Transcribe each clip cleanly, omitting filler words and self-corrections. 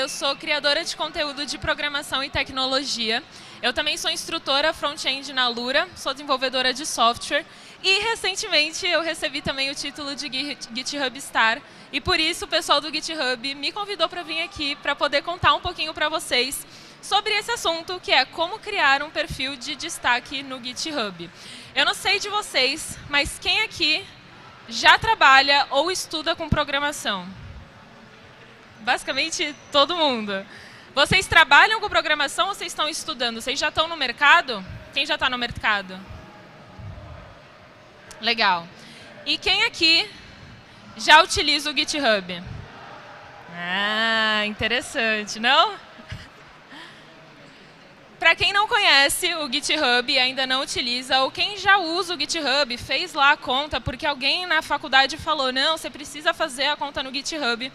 eu sou criadora de conteúdo de programação e tecnologia. Eu também sou instrutora front-end na Lura, sou desenvolvedora de software e recentemente eu recebi também o título de GitHub Star e por isso o pessoal do GitHub me convidou para vir aqui para poder contar um pouquinho para vocês sobre esse assunto, que é como criar um perfil de destaque no GitHub. Eu não sei de vocês, mas quem aqui já trabalha ou estuda com programação? Basicamente, todo mundo. Vocês trabalham com programação ou vocês estão estudando? Vocês já estão no mercado? Quem já está no mercado? Legal. E quem aqui já utiliza o GitHub? Ah, interessante, não? Para quem não conhece o GitHub e ainda não utiliza, ou quem já usa o GitHub, fez lá a conta, porque alguém na faculdade falou, não, você precisa fazer a conta no GitHub.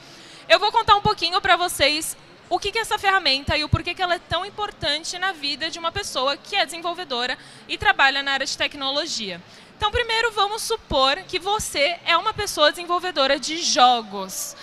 Eu vou contar um pouquinho para vocês o que é essa ferramenta e o porquê que ela é tão importante na vida de uma pessoa que é desenvolvedora e trabalha na área de tecnologia. Então, primeiro, vamos supor que você é uma pessoa desenvolvedora de jogos.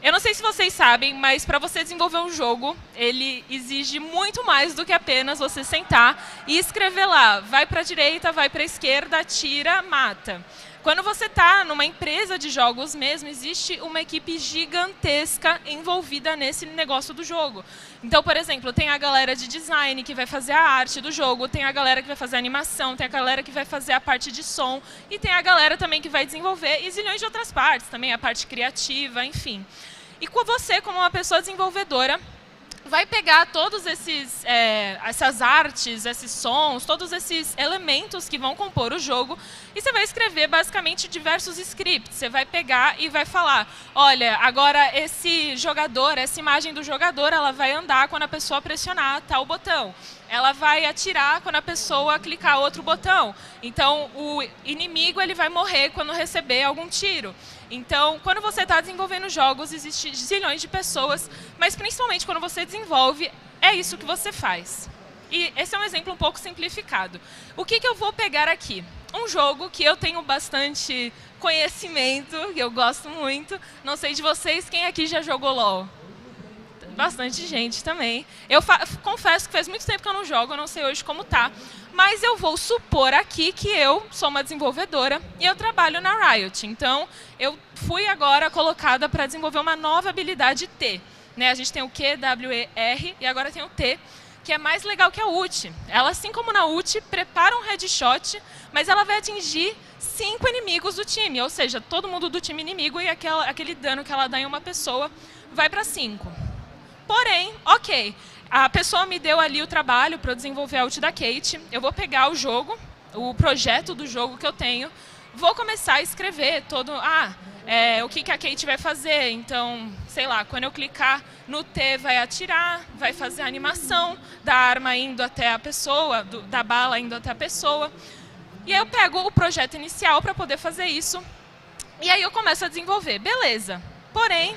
Eu não sei se vocês sabem, mas para você desenvolver um jogo, ele exige muito mais do que apenas você sentar e escrever lá. Vai para a direita, vai para a esquerda, atira, mata. Quando você está numa empresa de jogos mesmo, existe uma equipe gigantesca envolvida nesse negócio do jogo. Então, por exemplo, tem a galera de design que vai fazer a arte do jogo, tem a galera que vai fazer a animação, tem a galera que vai fazer a parte de som e tem a galera também que vai desenvolver e zilhões de outras partes, também a parte criativa, enfim. E com você, como uma pessoa desenvolvedora, vai pegar todos essas artes, esses sons, todos esses elementos que vão compor o jogo e você vai escrever basicamente diversos scripts. Você vai pegar e vai falar, olha, agora esse jogador, essa imagem do jogador, ela vai andar quando a pessoa pressionar tal botão. Ela vai atirar quando a pessoa clicar outro botão. Então, o inimigo ele vai morrer quando receber algum tiro. Então, quando você está desenvolvendo jogos, existem zilhões de pessoas, mas principalmente quando você desenvolve, é isso que você faz. E esse é um exemplo um pouco simplificado. O que eu vou pegar aqui? Um jogo que eu tenho bastante conhecimento, que eu gosto muito. Não sei de vocês, quem aqui já jogou LOL? Bastante gente também. Eu confesso que faz muito tempo que eu não jogo, eu não sei hoje como tá, mas eu vou supor aqui que eu sou uma desenvolvedora e eu trabalho na Riot. Então, eu fui agora colocada para desenvolver uma nova habilidade T. Né? A gente tem o Q, W, E, R e agora tem o T, que é mais legal que a ult. Ela, assim como na ult, prepara um headshot, mas ela vai atingir 5 inimigos do time, ou seja, todo mundo do time inimigo e aquele dano que ela dá em uma pessoa vai para 5. Porém, ok, a pessoa me deu ali o trabalho para eu desenvolver a ult da Kate, eu vou pegar o jogo, o projeto do jogo que eu tenho, vou começar a escrever todo, o que a Kate vai fazer, então, sei lá, quando eu clicar no T vai atirar, vai fazer a animação da arma indo até a pessoa, da bala indo até a pessoa, e aí eu pego o projeto inicial para poder fazer isso, e aí eu começo a desenvolver, beleza, porém,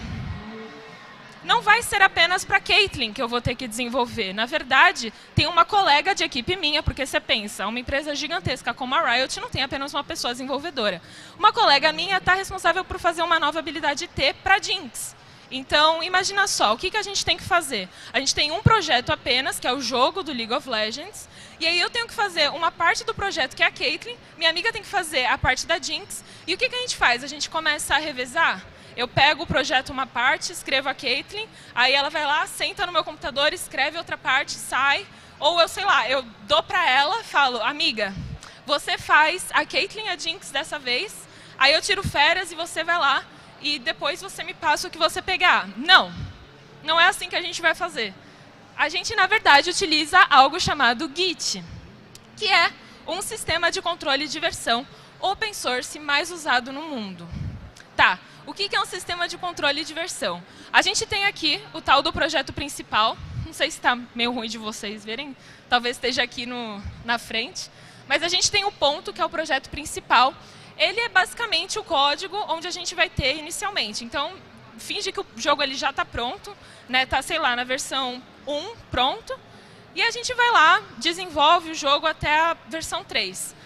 não vai ser apenas para Caitlyn que eu vou ter que desenvolver. Na verdade, tem uma colega de equipe minha, porque você pensa, uma empresa gigantesca como a Riot não tem apenas uma pessoa desenvolvedora. Uma colega minha está responsável por fazer uma nova habilidade T para Jinx. Então, imagina só, o que a gente tem que fazer? A gente tem um projeto apenas, que é o jogo do League of Legends, e aí eu tenho que fazer uma parte do projeto, que é a Caitlyn, minha amiga tem que fazer a parte da Jinx, e o que a gente faz? A gente começa a revezar? Eu pego o projeto uma parte, escrevo a Caitlyn, aí ela vai lá, senta no meu computador, escreve outra parte, sai, ou eu, sei lá, eu dou para ela, falo, amiga, você faz a Caitlyn e a Jinx dessa vez, aí eu tiro férias e você vai lá, e depois você me passa o que você pegar. Não, não é assim que a gente vai fazer. A gente, na verdade, utiliza algo chamado Git, que é um sistema de controle de versão open source mais usado no mundo. Tá. O que é um sistema de controle de versão? A gente tem aqui o tal do projeto principal. Não sei se está meio ruim de vocês verem. Talvez esteja aqui na frente. Mas a gente tem o ponto, que é o projeto principal. Ele é basicamente o código onde a gente vai ter inicialmente. Então, finge que o jogo ele já está pronto. Está, sei lá, na versão 1, pronto. E a gente vai lá, desenvolve o jogo até a versão 3.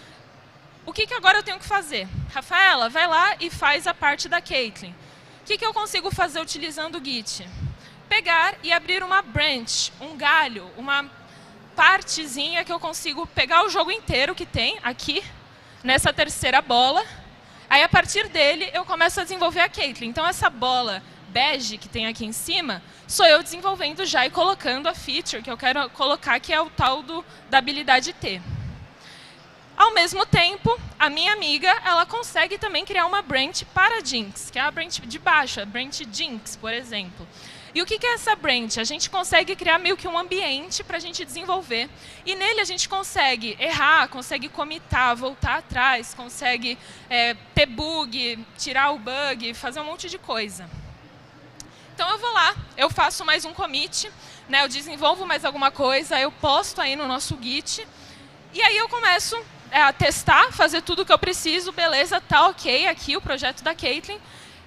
O que agora eu tenho que fazer? Rafaela, vai lá e faz a parte da Caitlyn. O que eu consigo fazer utilizando o Git? pegar e abrir uma branch, um galho, uma partezinha que eu consigo pegar o jogo inteiro que tem aqui, nessa terceira bola. Aí, a partir dele, eu começo a desenvolver a Caitlyn. Então, essa bola bege que tem aqui em cima, sou eu desenvolvendo já e colocando a feature que eu quero colocar, que é o tal da habilidade T. Ao mesmo tempo, a minha amiga, ela consegue também criar uma branch para Jinx, que é a branch de baixo, a branch Jinx, por exemplo. E o que é essa branch? A gente consegue criar meio que um ambiente para a gente desenvolver. E nele a gente consegue errar, consegue commitar, voltar atrás, consegue ter bug, tirar o bug, fazer um monte de coisa. Então eu vou lá, eu faço mais um commit, né, eu desenvolvo mais alguma coisa, eu posto aí no nosso Git. E aí eu começo a testar, fazer tudo o que eu preciso, beleza, tá ok aqui o projeto da Caitlyn.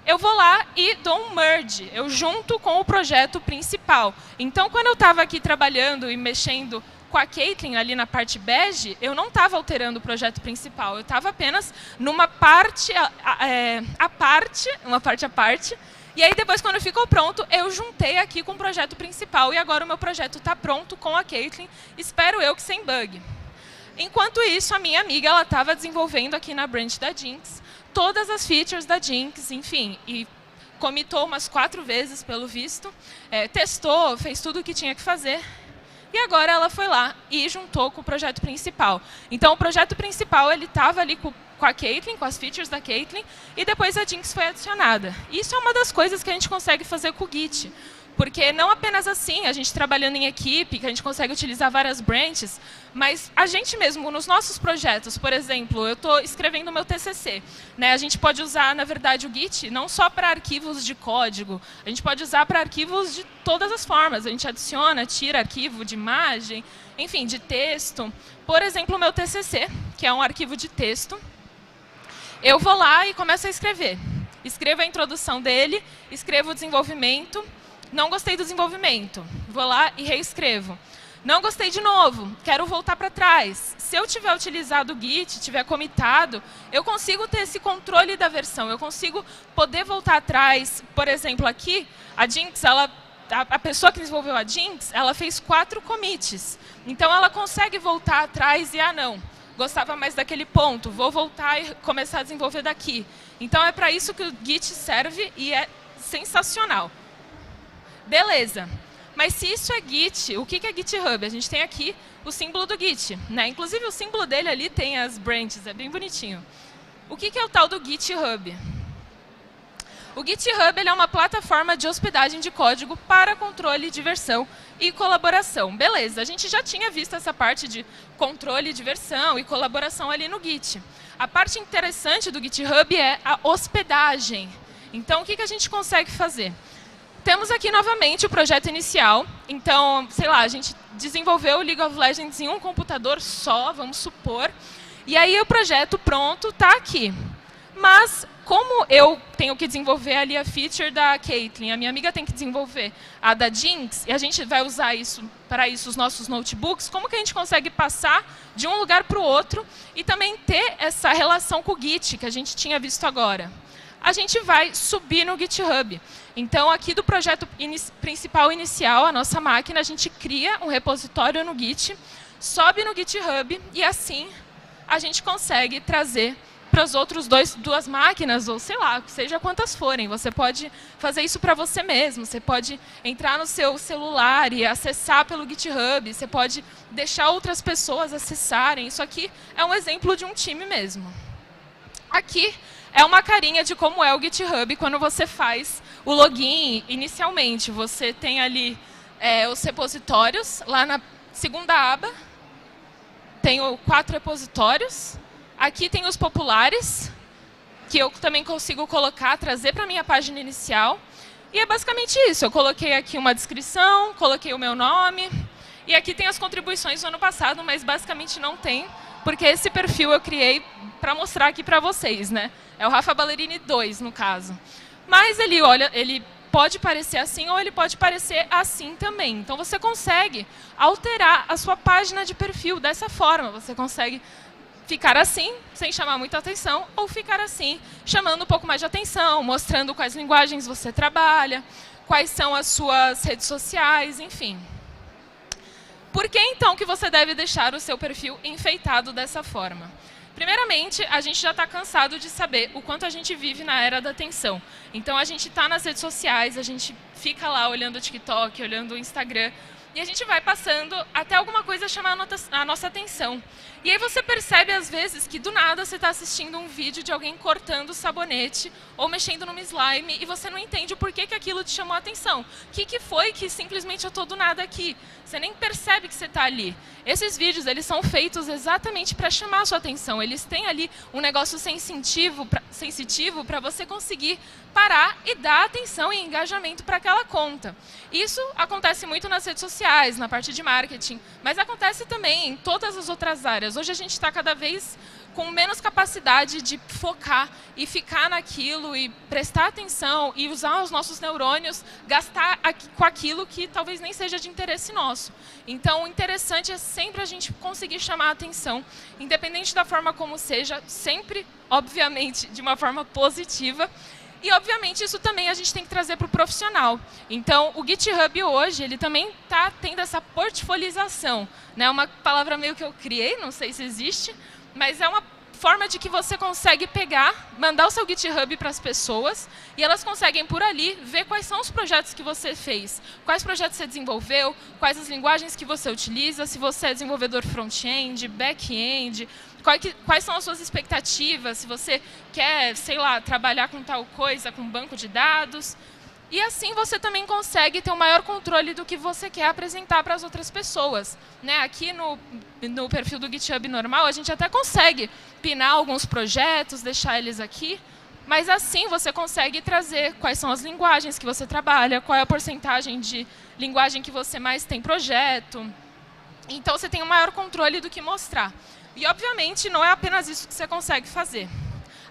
Eu vou lá e dou um merge, eu junto com o projeto principal. Então, quando eu estava aqui trabalhando e mexendo com a Caitlyn ali na parte bege, eu não estava alterando o projeto principal, eu estava apenas numa parte à parte. E aí, depois, quando ficou pronto, eu juntei aqui com o projeto principal. E agora o meu projeto está pronto com a Caitlyn, espero eu que sem bug. Enquanto isso, a minha amiga ela estava desenvolvendo aqui na branch da Jinx todas as features da Jinx, enfim, e commitou umas 4 vezes, pelo visto, testou, fez tudo o que tinha que fazer, e agora ela foi lá e juntou com o projeto principal. Então, o projeto principal ele estava ali com a Caitlyn, com as features da Caitlyn, e depois a Jinx foi adicionada. Isso é uma das coisas que a gente consegue fazer com o Git, porque não apenas assim, a gente trabalhando em equipe, que a gente consegue utilizar várias branches, mas a gente mesmo, nos nossos projetos, por exemplo, eu estou escrevendo o meu TCC, né? A gente pode usar, na verdade, o Git não só para arquivos de código, a gente pode usar para arquivos de todas as formas. A gente adiciona, tira arquivo de imagem, enfim, de texto. Por exemplo, o meu TCC, que é um arquivo de texto, eu vou lá e começo a escrever. Escrevo a introdução dele, escrevo o desenvolvimento. Não gostei do desenvolvimento, vou lá e reescrevo. Não gostei de novo, quero voltar para trás. Se eu tiver utilizado o Git, tiver commitado, eu consigo ter esse controle da versão, eu consigo poder voltar atrás. Por exemplo, aqui, a Jinx, a pessoa que desenvolveu a Jinx, ela fez 4 commits. Então, ela consegue voltar atrás e, não, gostava mais daquele ponto, vou voltar e começar a desenvolver daqui. Então, é para isso que o Git serve e é sensacional. Beleza, mas se isso é Git, o que é GitHub? A gente tem aqui o símbolo do Git, né? Inclusive o símbolo dele ali tem as branches, é bem bonitinho. O que é o tal do GitHub? O GitHub ele é uma plataforma de hospedagem de código para controle de versão e colaboração. Beleza, a gente já tinha visto essa parte de controle de versão e colaboração ali no Git. A parte interessante do GitHub é a hospedagem. Então, o que a gente consegue fazer? Temos aqui novamente o projeto inicial. Então, sei lá, a gente desenvolveu o League of Legends em um computador só, vamos supor. E aí o projeto pronto está aqui. Mas, como eu tenho que desenvolver ali a feature da Caitlyn, a minha amiga tem que desenvolver a da Jinx, e a gente vai usar para isso os nossos notebooks, como que a gente consegue passar de um lugar para o outro e também ter essa relação com o Git, que a gente tinha visto agora? A gente vai subir no GitHub. Então, aqui do projeto principal inicial, a nossa máquina, a gente cria um repositório no Git, sobe no GitHub e assim a gente consegue trazer para os outros duas máquinas, ou sei lá, seja quantas forem. Você pode fazer isso para você mesmo, você pode entrar no seu celular e acessar pelo GitHub, você pode deixar outras pessoas acessarem. Isso aqui é um exemplo de um time mesmo. Aqui é uma carinha de como é o GitHub quando você faz o login inicialmente. Você tem ali os repositórios, lá na segunda aba, tenho 4 repositórios. Aqui tem os populares, que eu também consigo colocar, trazer para a minha página inicial. E é basicamente isso. Eu coloquei aqui uma descrição, coloquei o meu nome. E aqui tem as contribuições do ano passado, mas basicamente não tem, porque esse perfil eu criei para mostrar aqui para vocês, né? É o Rafa Ballerini 2, no caso. Mas ele pode parecer assim ou ele pode parecer assim também. Então, você consegue alterar a sua página de perfil dessa forma. Você consegue ficar assim, sem chamar muita atenção, ou ficar assim, chamando um pouco mais de atenção, mostrando quais linguagens você trabalha, quais são as suas redes sociais, enfim. Por que, então, que você deve deixar o seu perfil enfeitado dessa forma? Primeiramente, a gente já está cansado de saber o quanto a gente vive na era da atenção. Então, a gente está nas redes sociais, a gente fica lá olhando o TikTok, olhando o Instagram, e a gente vai passando até alguma coisa chamar a nossa atenção. E aí você percebe, às vezes, que do nada você está assistindo um vídeo de alguém cortando sabonete ou mexendo numa slime e você não entende o porquê que aquilo te chamou a atenção. O que foi que simplesmente eu estou do nada aqui? Você nem percebe que você está ali. Esses vídeos, eles são feitos exatamente para chamar a sua atenção. Eles têm ali um negócio sensitivo para você conseguir parar e dar atenção e engajamento para aquela conta. Isso acontece muito nas redes sociais, na parte de marketing, mas acontece também em todas as outras áreas. Hoje a gente está cada vez com menos capacidade de focar e ficar naquilo e prestar atenção e usar os nossos neurônios, gastar com aquilo que talvez nem seja de interesse nosso. Então, o interessante é sempre a gente conseguir chamar a atenção, independente da forma como seja, sempre, obviamente, de uma forma positiva. E, obviamente, isso também a gente tem que trazer para o profissional. Então, o GitHub hoje, ele também está tendo essa portfolização, né? Uma palavra meio que eu criei, não sei se existe, mas é uma forma de que você consegue pegar, mandar o seu GitHub para as pessoas e elas conseguem, por ali, ver quais são os projetos que você fez, quais projetos você desenvolveu, quais as linguagens que você utiliza, se você é desenvolvedor front-end, back-end, quais são as suas expectativas, se você quer, sei lá, trabalhar com tal coisa, com banco de dados. E assim você também consegue ter um maior controle do que você quer apresentar para as outras pessoas, né? Aqui no perfil do GitHub normal, a gente até consegue pinar alguns projetos, deixar eles aqui, mas assim você consegue trazer quais são as linguagens que você trabalha, qual é a porcentagem de linguagem que você mais tem projeto. Então você tem um maior controle do que mostrar. E, obviamente, não é apenas isso que você consegue fazer.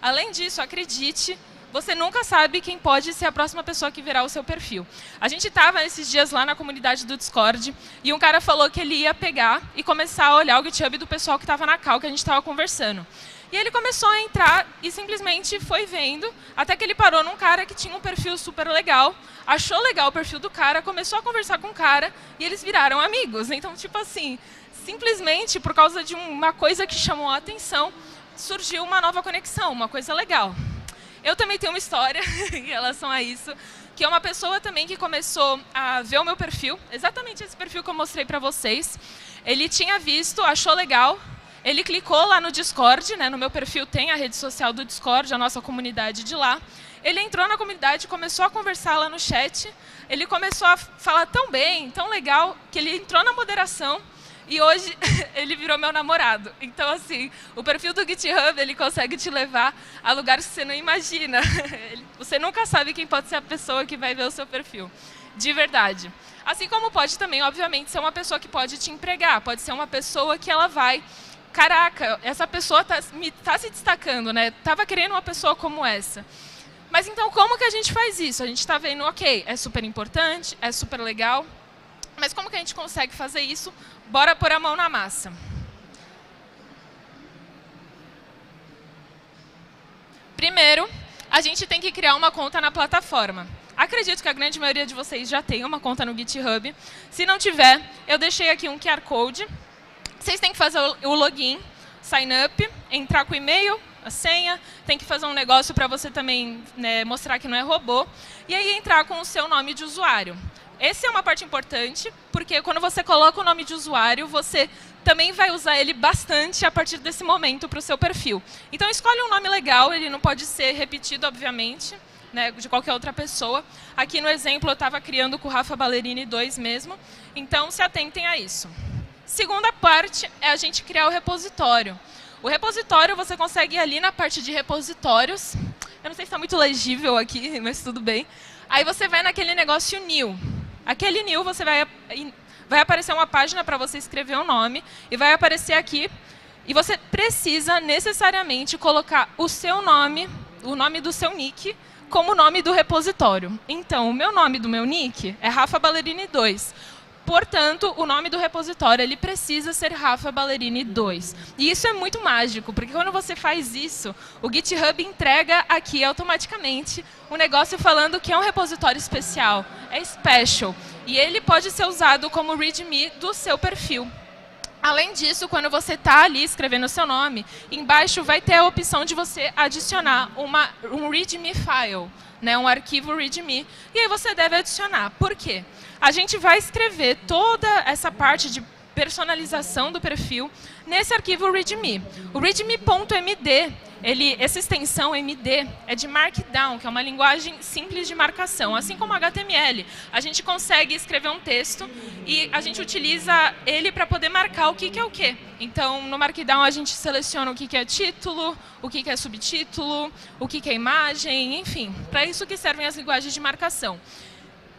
Além disso, acredite, você nunca sabe quem pode ser a próxima pessoa que verá o seu perfil. A gente estava esses dias lá na comunidade do Discord e um cara falou que ele ia pegar e começar a olhar o GitHub do pessoal que estava na call, que a gente estava conversando. E ele começou a entrar e simplesmente foi vendo, até que ele parou num cara que tinha um perfil super legal, achou legal o perfil do cara, começou a conversar com o cara e eles viraram amigos. Então, tipo assim, simplesmente por causa de uma coisa que chamou a atenção, surgiu uma nova conexão, uma coisa legal. Eu também tenho uma história em relação a isso, que é uma pessoa também que começou a ver o meu perfil, exatamente esse perfil que eu mostrei para vocês. Ele tinha visto, achou legal, ele clicou lá no Discord, né, no meu perfil tem a rede social do Discord, a nossa comunidade de lá. Ele entrou na comunidade, começou a conversar lá no chat, ele começou a falar tão bem, tão legal, que ele entrou na moderação, e hoje ele virou meu namorado. Então, assim, o perfil do GitHub, ele consegue te levar a lugares que você não imagina. Você nunca sabe quem pode ser a pessoa que vai ver o seu perfil, de verdade. Assim como pode também, obviamente, ser uma pessoa que pode te empregar, pode ser uma pessoa que ela vai... Caraca, essa pessoa tá se destacando, né? Tava querendo uma pessoa como essa. Mas então, como que a gente faz isso? A gente está vendo, ok, é super importante, é super legal, mas como que a gente consegue fazer isso? Bora pôr a mão na massa. Primeiro, a gente tem que criar uma conta na plataforma. Acredito que a grande maioria de vocês já tem uma conta no GitHub. Se não tiver, eu deixei aqui um QR Code. Vocês têm que fazer o login, sign up, entrar com o e-mail, a senha, tem que fazer um negócio para você também, né, mostrar que não é robô, e aí entrar com o seu nome de usuário. Essa é uma parte importante, porque quando você coloca o nome de usuário, você também vai usar ele bastante a partir desse momento para o seu perfil. Então, escolhe um nome legal, ele não pode ser repetido, obviamente, né, de qualquer outra pessoa. Aqui no exemplo, eu estava criando com o Rafa Ballerini 2 mesmo, então se atentem a isso. Segunda parte é a gente criar o repositório. O repositório você consegue ir ali na parte de repositórios. Eu não sei se está muito legível aqui, mas tudo bem. Aí você vai naquele negócio new. Aquele new você vai aparecer uma página para você escrever um nome e vai aparecer aqui. E você precisa necessariamente colocar o seu nome, o nome do seu nick, como nome do repositório. Então, o meu nome do meu nick é Rafa Ballerini 2. Portanto, o nome do repositório ele precisa ser Rafa Ballerini 2. E isso é muito mágico, porque quando você faz isso, o GitHub entrega aqui automaticamente um negócio falando que é um repositório especial, é special. E ele pode ser usado como README do seu perfil. Além disso, quando você está ali escrevendo o seu nome, embaixo vai ter a opção de você adicionar um README file, né, um arquivo README, e aí você deve adicionar. Por quê? A gente vai escrever toda essa parte de personalização do perfil nesse arquivo README. O readme.md, essa extensão MD é de Markdown, que é uma linguagem simples de marcação. Assim como HTML, a gente consegue escrever um texto e a gente utiliza ele para poder marcar o que é o quê. Então, no Markdown, a gente seleciona o que é título, o que é subtítulo, o que é imagem, enfim. Para isso que servem as linguagens de marcação.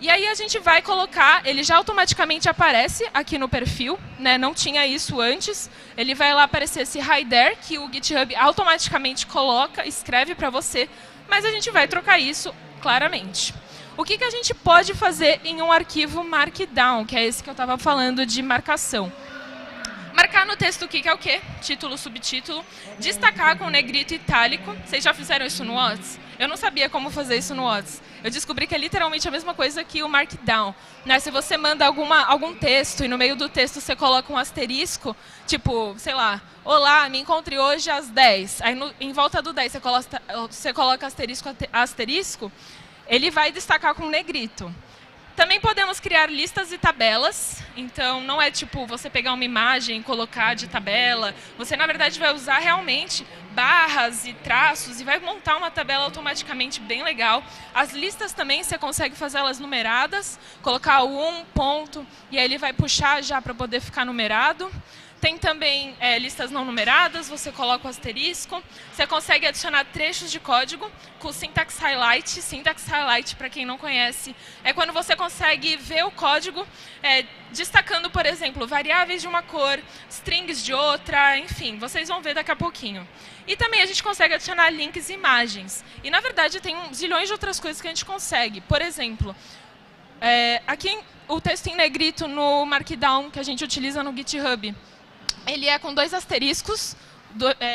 E aí a gente vai colocar, ele já automaticamente aparece aqui no perfil, né? Não tinha isso antes. Ele vai lá aparecer esse hi there, que o GitHub automaticamente coloca, escreve para você, mas a gente vai trocar isso claramente. O que a gente pode fazer em um arquivo Markdown, que é esse que eu estava falando de marcação? Marcar no texto o que é o quê? Título, subtítulo. Destacar com negrito itálico. Vocês já fizeram isso no Whats? Eu não sabia como fazer isso no Whats. Eu descobri que é literalmente a mesma coisa que o Markdown. Né? Se você manda algum texto e no meio do texto você coloca um asterisco, tipo, sei lá, olá, me encontre hoje às 10. Aí em volta do 10 você coloca asterisco, ele vai destacar com negrito. Também podemos criar listas e tabelas, então não é tipo você pegar uma imagem e colocar de tabela, você na verdade vai usar realmente barras e traços e vai montar uma tabela automaticamente bem legal. As listas também você consegue fazer elas numeradas, colocar o 1 ponto e aí ele vai puxar já para poder ficar numerado. Tem também listas não numeradas, você coloca o asterisco. Você consegue adicionar trechos de código com syntax highlight. Syntax highlight, para quem não conhece, é quando você consegue ver o código destacando, por exemplo, variáveis de uma cor, strings de outra, enfim, vocês vão ver daqui a pouquinho. E também a gente consegue adicionar links e imagens. E, na verdade, tem zilhões de outras coisas que a gente consegue. Por exemplo, aqui o texto em negrito no Markdown que a gente utiliza no GitHub, ele é com 2 asteriscos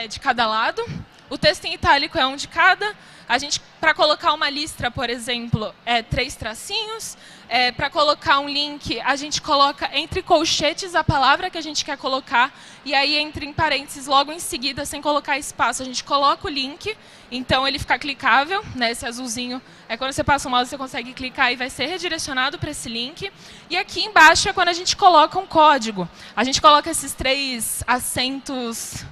de cada lado. O texto em itálico é um de cada. A gente, para colocar uma lista, por exemplo, 3 tracinhos. Para colocar um link, a gente coloca entre colchetes a palavra que a gente quer colocar. E aí, entre em parênteses, logo em seguida, sem colocar espaço, a gente coloca o link. Então, ele fica clicável, né? Esse azulzinho. Quando você passa o mouse, você consegue clicar e vai ser redirecionado para esse link. E aqui embaixo é quando a gente coloca um código. A gente coloca esses 3 acentos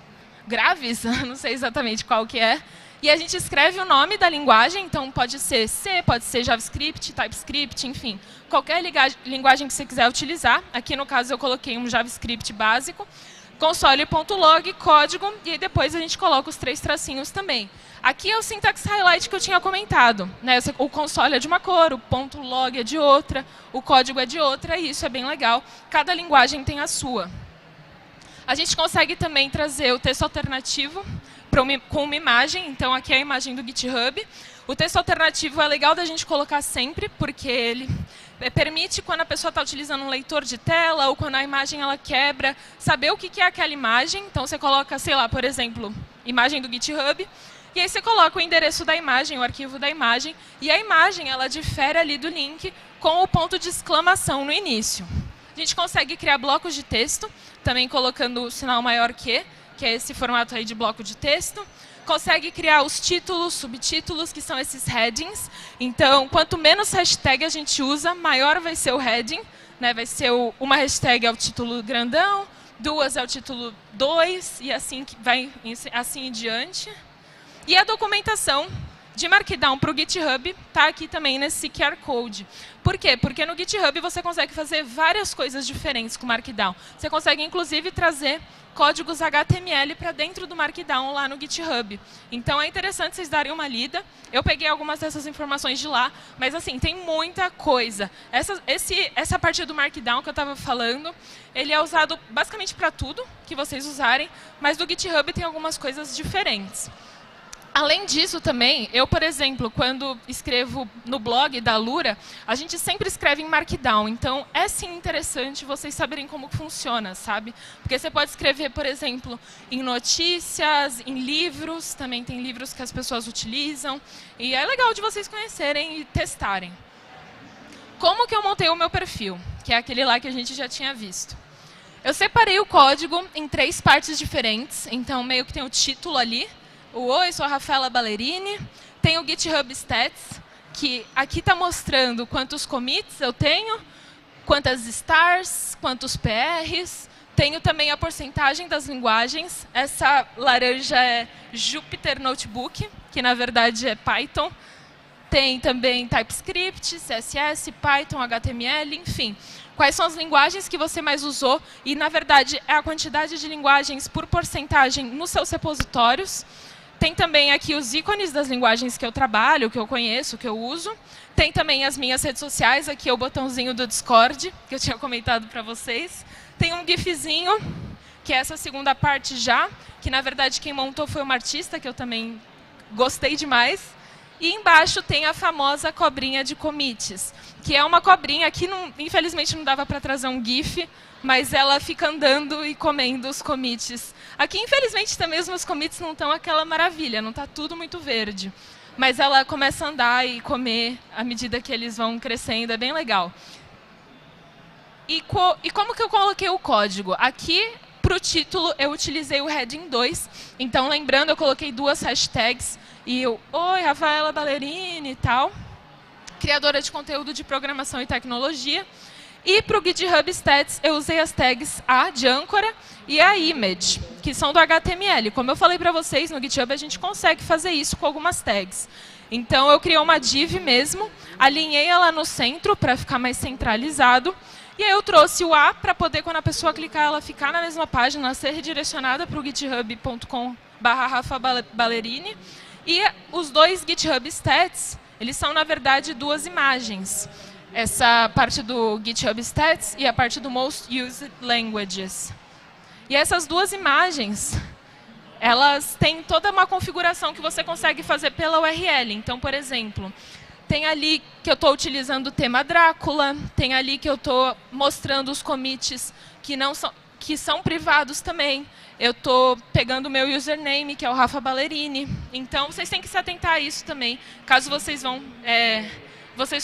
graves, não sei exatamente qual que é. E a gente escreve o nome da linguagem, então pode ser C, pode ser JavaScript, TypeScript, enfim. Qualquer linguagem que você quiser utilizar. Aqui, no caso, eu coloquei um JavaScript básico. Console.log, código, e aí depois a gente coloca os 3 tracinhos também. Aqui é o syntax highlight que eu tinha comentado. Né? O console é de uma cor, o .log é de outra, o código é de outra, e isso é bem legal. Cada linguagem tem a sua. A gente consegue também trazer o texto alternativo com uma imagem. Então, aqui é a imagem do GitHub. O texto alternativo é legal da gente colocar sempre, porque ele permite, quando a pessoa está utilizando um leitor de tela ou quando a imagem ela quebra, saber o que é aquela imagem. Então, você coloca, sei lá, por exemplo, imagem do GitHub, e aí você coloca o endereço da imagem, o arquivo da imagem, e a imagem ela difere ali do link com o ponto de exclamação no início. A gente consegue criar blocos de texto, também colocando o sinal maior que é esse formato aí de bloco de texto. Consegue criar os títulos, subtítulos, que são esses headings. Então, quanto menos hashtag a gente usa, maior vai ser o heading. Né? Vai ser uma hashtag é o título grandão, 2 é o título 2, e assim vai assim em diante. E a documentação de Markdown para o GitHub está aqui também nesse QR Code. Por quê? Porque no GitHub você consegue fazer várias coisas diferentes com Markdown. Você consegue, inclusive, trazer códigos HTML para dentro do Markdown lá no GitHub. Então, é interessante vocês darem uma lida. Eu peguei algumas dessas informações de lá, mas, assim, tem muita coisa. Essa parte do Markdown que eu estava falando, ele é usado basicamente para tudo que vocês usarem, mas do GitHub tem algumas coisas diferentes. Além disso também, eu, por exemplo, quando escrevo no blog da Lura, a gente sempre escreve em Markdown. Então, é sim interessante vocês saberem como funciona, sabe? Porque você pode escrever, por exemplo, em notícias, em livros, também tem livros que as pessoas utilizam. E é legal de vocês conhecerem e testarem. Como que eu montei o meu perfil? Que é aquele lá que a gente já tinha visto. Eu separei o código em 3 partes diferentes. Então, meio que tem o título ali. Oi, sou a Rafaela Ballerini. Tem o GitHub Stats, que aqui está mostrando quantos commits eu tenho, quantas stars, quantos PRs. Tenho também a porcentagem das linguagens. Essa laranja é Jupyter Notebook, que na verdade é Python. Tem também TypeScript, CSS, Python, HTML, enfim. Quais são as linguagens que você mais usou? E, na verdade, é a quantidade de linguagens por porcentagem nos seus repositórios. Tem também aqui os ícones das linguagens que eu trabalho, que eu conheço, que eu uso. Tem também as minhas redes sociais, aqui é o botãozinho do Discord, que eu tinha comentado para vocês. Tem um gifzinho, que é essa segunda parte já, que na verdade quem montou foi uma artista, que eu também gostei demais. E embaixo tem a famosa cobrinha de commits, que é uma cobrinha, aqui infelizmente não dava para trazer um gif, mas ela fica andando e comendo os commits. Aqui, infelizmente, também os meus commits não estão aquela maravilha, não está tudo muito verde. Mas ela começa a andar e comer à medida que eles vão crescendo, é bem legal. E como que eu coloquei o código? Aqui, para o título, eu utilizei o heading 2. Então, lembrando, eu coloquei 2 hashtags. E eu, oi, Rafaela Ballerini e tal. Criadora de conteúdo de programação e tecnologia. E para o GitHub Stats, eu usei as tags a de âncora e a image, que são do HTML. Como eu falei para vocês, no GitHub a gente consegue fazer isso com algumas tags. Então, eu criei uma div mesmo, alinhei ela no centro para ficar mais centralizado. E aí eu trouxe o A para poder, quando a pessoa clicar, ela ficar na mesma página, ser redirecionada para o github.com/rafaballerini. E os 2 GitHub Stats, eles são, na verdade, 2 imagens. Essa parte do GitHub Stats e a parte do Most Used Languages. E essas 2 imagens, elas têm toda uma configuração que você consegue fazer pela URL. Então, por exemplo, tem ali que eu estou utilizando o tema Drácula, tem ali que eu estou mostrando os commits que são privados também. Eu estou pegando o meu username, que é o Rafa Ballerini. Então, vocês têm que se atentar a isso também, caso vocês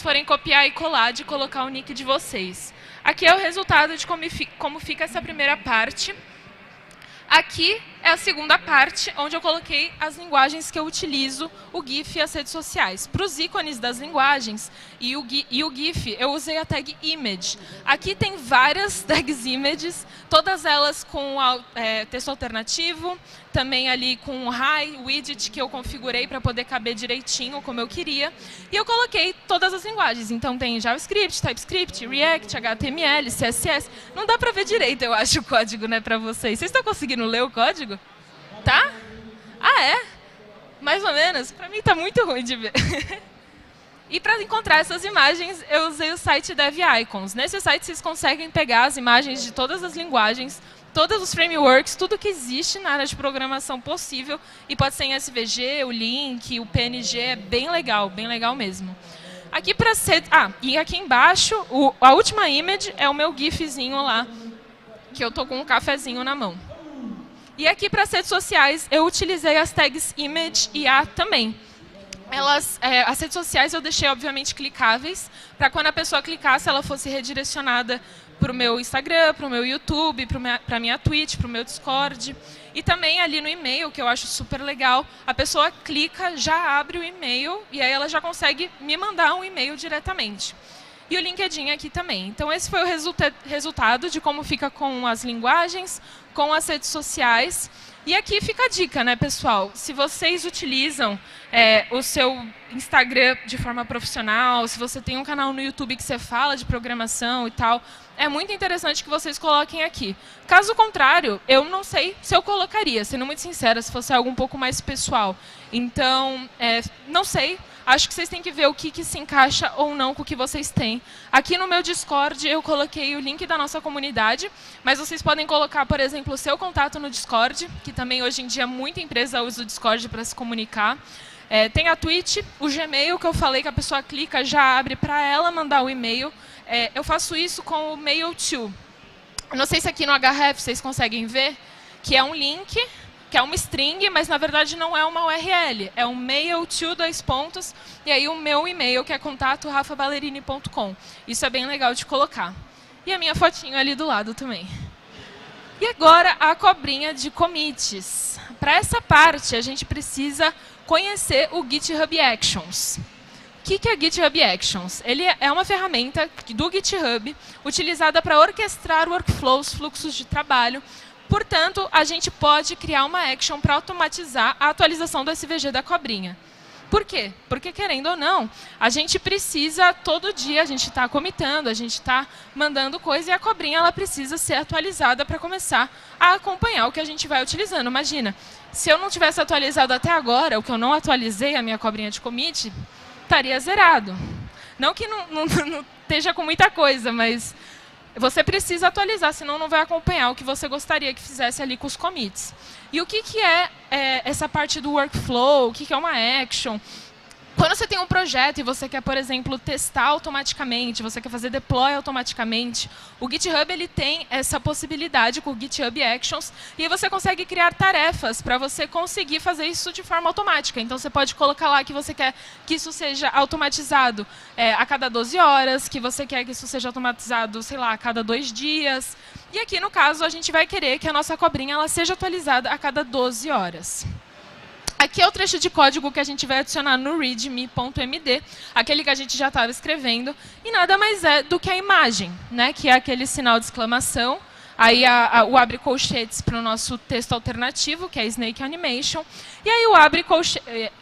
forem copiar e colar de colocar o nick de vocês. Aqui é o resultado de como fica essa primeira parte. Aqui é a segunda parte, onde eu coloquei as linguagens que eu utilizo, o GIF e as redes sociais. Para os ícones das linguagens e o GIF, eu usei a tag image. Aqui tem várias tags images, todas elas com texto alternativo, também ali com o Hi widget que eu configurei para poder caber direitinho como eu queria. E eu coloquei todas as linguagens. Então tem JavaScript, TypeScript, React, HTML, CSS. Não dá para ver direito, eu acho, o código, né, para vocês. Vocês estão conseguindo ler o código? Tá? Ah, é? Mais ou menos? Para mim está muito ruim de ver. E para encontrar essas imagens, eu usei o site DevIcons. Nesse site, vocês conseguem pegar as imagens de todas as linguagens, todos os frameworks, tudo que existe na área de programação possível. E pode ser em SVG, o Link, o PNG, é bem legal mesmo. Aqui para ser... e aqui embaixo, a última image é o meu GIFzinho lá, que eu estou com um cafezinho na mão. E aqui para as redes sociais, eu utilizei as tags image e a também. As redes sociais eu deixei, obviamente, clicáveis, para quando a pessoa clicasse, ela fosse redirecionada para o meu Instagram, para o meu YouTube, para a minha Twitch, para o meu Discord. E também ali no e-mail, que eu acho super legal, a pessoa clica, já abre o e-mail, e aí ela já consegue me mandar um e-mail diretamente. E o LinkedIn aqui também. Então, esse foi o resultado de como fica com as linguagens, com as redes sociais. E aqui fica a dica, né, pessoal? Se vocês utilizam o seu Instagram de forma profissional, se você tem um canal no YouTube que você fala de programação e tal, é muito interessante que vocês coloquem aqui. Caso contrário, eu não sei se eu colocaria, sendo muito sincera, se fosse algo um pouco mais pessoal. Então, não sei. acho que vocês têm que ver o que se encaixa ou não com o que vocês têm. Aqui no meu Discord eu coloquei o link da nossa comunidade, mas vocês podem colocar, por exemplo, o seu contato no Discord, que também hoje em dia muita empresa usa o Discord para se comunicar. Tem a Twitch, o Gmail, que eu falei que a pessoa clica, já abre para ela mandar o e-mail. Eu faço isso com o Mail2. Não sei se aqui no HRF vocês conseguem ver, que é um link, que é uma string, mas na verdade não é uma URL. É um Mail2, 2 pontos, e aí o meu e-mail, que é contato@rafaballerini.com. Isso é bem legal de colocar. E a minha fotinho ali do lado também. E agora a cobrinha de commits. Para essa parte, a gente precisa conhecer o GitHub Actions. O que é GitHub Actions? Ele é uma ferramenta do GitHub utilizada para orquestrar workflows, fluxos de trabalho. Portanto, a gente pode criar uma action para automatizar a atualização do SVG da cobrinha. Por quê? Porque, querendo ou não, a gente precisa, todo dia, a gente está commitando, a gente está mandando coisa, e a cobrinha ela precisa ser atualizada para começar a acompanhar o que a gente vai utilizando. Imagina, se eu não tivesse atualizado até agora, o que eu não atualizei, a minha cobrinha de commit, estaria zerado. Não que não esteja com muita coisa, mas você precisa atualizar, senão não vai acompanhar o que você gostaria que fizesse ali com os commits. E o que é essa parte do workflow? O que é uma action? Quando você tem um projeto e você quer, por exemplo, testar automaticamente, você quer fazer deploy automaticamente, o GitHub ele tem essa possibilidade com o GitHub Actions, e aí você consegue criar tarefas para você conseguir fazer isso de forma automática. Então, você pode colocar lá que você quer que isso seja automatizado a cada 12 horas, que você quer que isso seja automatizado, sei lá, a cada 2 dias. E aqui, no caso, a gente vai querer que a nossa cobrinha ela seja atualizada a cada 12 horas. Aqui é o trecho de código que a gente vai adicionar no readme.md, aquele que a gente já estava escrevendo, e nada mais é do que a imagem, né, que é aquele sinal de exclamação, aí o abre colchetes para o nosso texto alternativo, que é Snake Animation, e aí o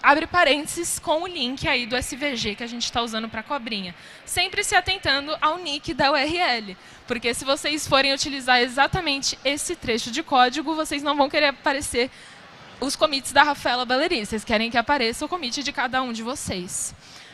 abre parênteses com o link aí do SVG que a gente está usando para a cobrinha. Sempre se atentando ao nick da URL, porque se vocês forem utilizar exatamente esse trecho de código, vocês não vão querer aparecer os commits da Rafaela Ballerini. Vocês querem que apareça o commit de cada um de vocês.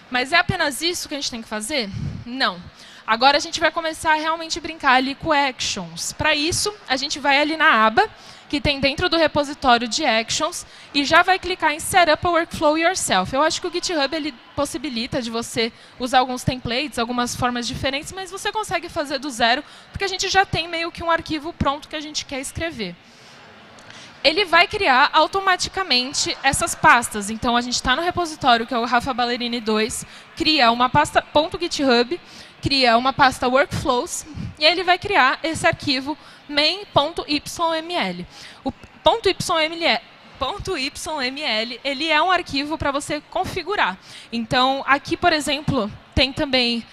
Mas é apenas isso que a gente tem que fazer? Não. Agora a gente vai começar a realmente brincar ali com actions. Para isso, a gente vai ali na aba que tem dentro do repositório de actions e já vai clicar em Set up a Workflow Yourself. Eu acho que o GitHub ele possibilita de você usar alguns templates, algumas formas diferentes, mas você consegue fazer do zero, porque a gente já tem meio que um arquivo pronto que a gente quer escrever. Ele vai criar automaticamente essas pastas. Então, a gente está no repositório, que é o Rafa Ballerini 2, cria uma pasta .github, cria uma pasta workflows, e ele vai criar esse arquivo main.yml. O .yml ele é um arquivo para você configurar. Então, aqui, por exemplo, tem também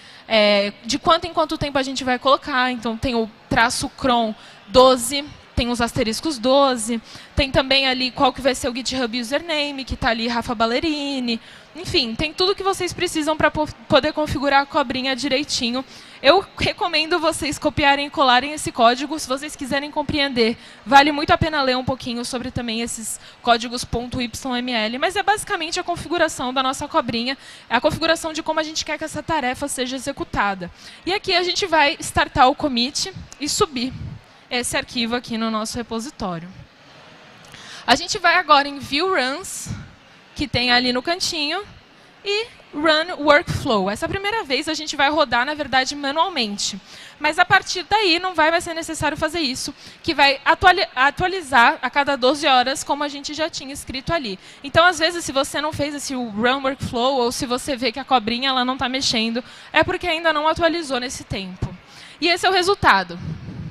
de quanto em quanto tempo a gente vai colocar. Então, tem o traço cron 12, tem os asteriscos 12, tem também ali qual que vai ser o GitHub username, que está ali Rafa Ballerini. Enfim, tem tudo que vocês precisam para poder configurar a cobrinha direitinho. Eu recomendo vocês copiarem e colarem esse código. Se vocês quiserem compreender, vale muito a pena ler um pouquinho sobre também esses códigos .yml, mas é basicamente a configuração da nossa cobrinha, é a configuração de como a gente quer que essa tarefa seja executada. E aqui a gente vai startar o commit e subir esse arquivo aqui no nosso repositório. A gente vai agora em View Runs, que tem ali no cantinho, e Run Workflow. Essa primeira vez a gente vai rodar, na verdade, manualmente. Mas a partir daí não vai mais ser necessário fazer isso, que vai atualizar a cada 12 horas, como a gente já tinha escrito ali. Então, às vezes, se você não fez esse Run Workflow, ou se você vê que a cobrinha ela não está mexendo, é porque ainda não atualizou nesse tempo. E esse é o resultado.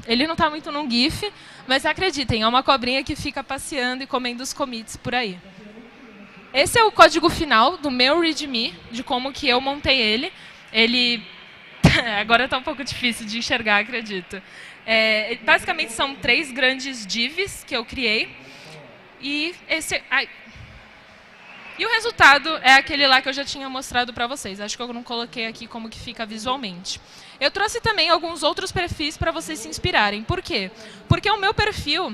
Ele não está muito num GIF, mas acreditem, é uma cobrinha que fica passeando e comendo os commits por aí. Esse é o código final do meu README, de como que eu montei ele. Ele agora está um pouco difícil de enxergar, acredito. Basicamente são 3 grandes divs que eu criei. E e o resultado é aquele lá que eu já tinha mostrado para vocês. Acho que eu não coloquei aqui como que fica visualmente. Eu trouxe também alguns outros perfis para vocês se inspirarem. Por quê? Porque o meu perfil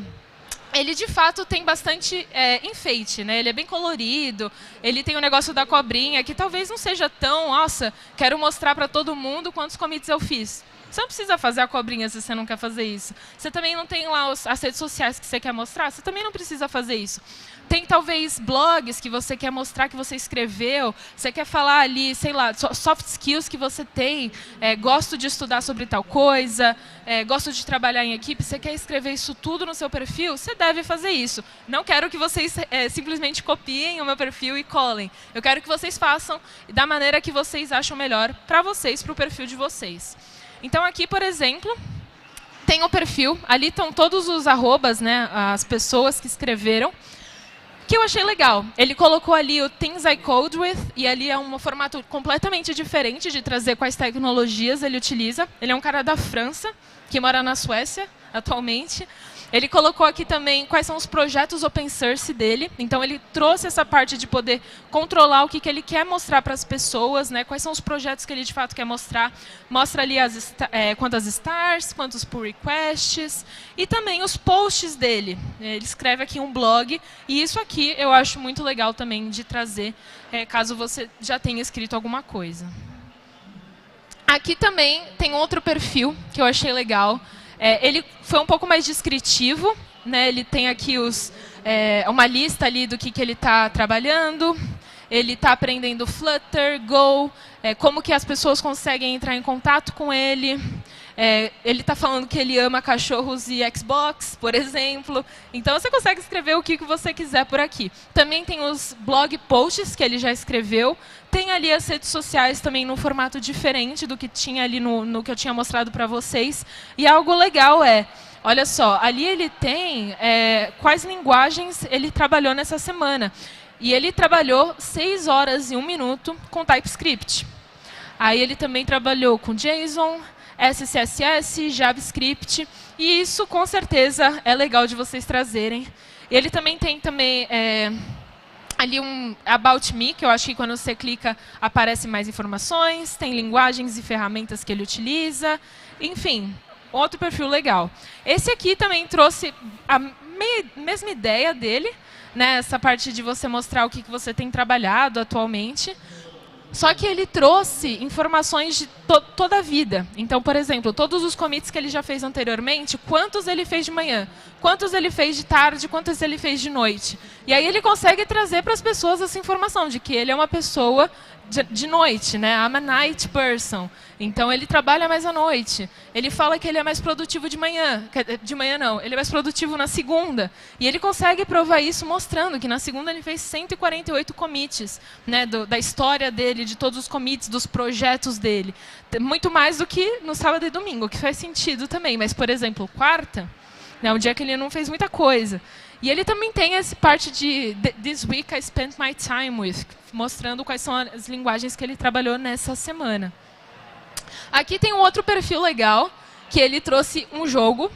ele de fato tem bastante enfeite, né? Ele é bem colorido, ele tem o negócio da cobrinha, que talvez não seja tão, nossa, quero mostrar para todo mundo quantos commits eu fiz. Você não precisa fazer a cobrinha se você não quer fazer isso. Você também não tem lá as redes sociais que você quer mostrar, você também não precisa fazer isso. Tem talvez blogs que você quer mostrar que você escreveu, você quer falar ali, sei lá, soft skills que você tem, gosto de estudar sobre tal coisa, gosto de trabalhar em equipe, você quer escrever isso tudo no seu perfil, você deve fazer isso. Não quero que vocês simplesmente copiem o meu perfil e colem. Eu quero que vocês façam da maneira que vocês acham melhor para vocês, para o perfil de vocês. Então aqui, por exemplo, tem o perfil, ali estão todos os arrobas, né, as pessoas que escreveram, que eu achei legal. Ele colocou ali o Things I Code With, e ali é um formato completamente diferente de trazer quais tecnologias ele utiliza. Ele é um cara da França, que mora na Suécia atualmente. Ele colocou aqui também quais são os projetos open source dele. Então, ele trouxe essa parte de poder controlar o que ele quer mostrar para as pessoas, né? Quais são os projetos que ele, de fato, quer mostrar. Mostra ali quantas stars, quantos pull requests. E também os posts dele. Ele escreve aqui um blog. E isso aqui eu acho muito legal também de trazer, caso você já tenha escrito alguma coisa. Aqui também tem outro perfil que eu achei legal. Ele foi um pouco mais descritivo, né? Ele tem aqui uma lista ali do que ele está trabalhando. Ele está aprendendo Flutter, Go, como que as pessoas conseguem entrar em contato com ele. Ele está falando que ele ama cachorros e Xbox, por exemplo. Então, você consegue escrever o que você quiser por aqui. Também tem os blog posts que ele já escreveu. Tem ali as redes sociais também num formato diferente do que tinha ali no que eu tinha mostrado para vocês. E algo legal olha só, ali ele tem quais linguagens ele trabalhou nessa semana. E ele trabalhou 6 horas e 1 minuto com TypeScript. Aí ele também trabalhou com JSON, SCSS, JavaScript, e isso com certeza é legal de vocês trazerem. Ele também tem ali um About Me, que eu acho que quando você clica aparecem mais informações, tem linguagens e ferramentas que ele utiliza, enfim, outro perfil legal. Esse aqui também trouxe a mesma ideia dele, né, essa parte de você mostrar o que você tem trabalhado atualmente. Só que ele trouxe informações de toda a vida. Então, por exemplo, todos os commits que ele já fez anteriormente, quantos ele fez de manhã, quantos ele fez de tarde, quantos ele fez de noite. E aí ele consegue trazer para as pessoas essa informação de que ele é uma pessoa de noite, né? I'm a night person. Então, ele trabalha mais à noite. Ele fala que ele é mais produtivo de manhã. De manhã, não. Ele é mais produtivo na segunda. E ele consegue provar isso mostrando que na segunda ele fez 148 commits, né? Da história dele, de todos os commits, dos projetos dele. Muito mais do que no sábado e domingo, que faz sentido também. Mas, por exemplo, quarta, né? Um dia que ele não fez muita coisa. E ele também tem essa parte de This week I spent my time with, mostrando quais são as linguagens que ele trabalhou nessa semana. Aqui tem um outro perfil legal, que ele trouxe um jogo,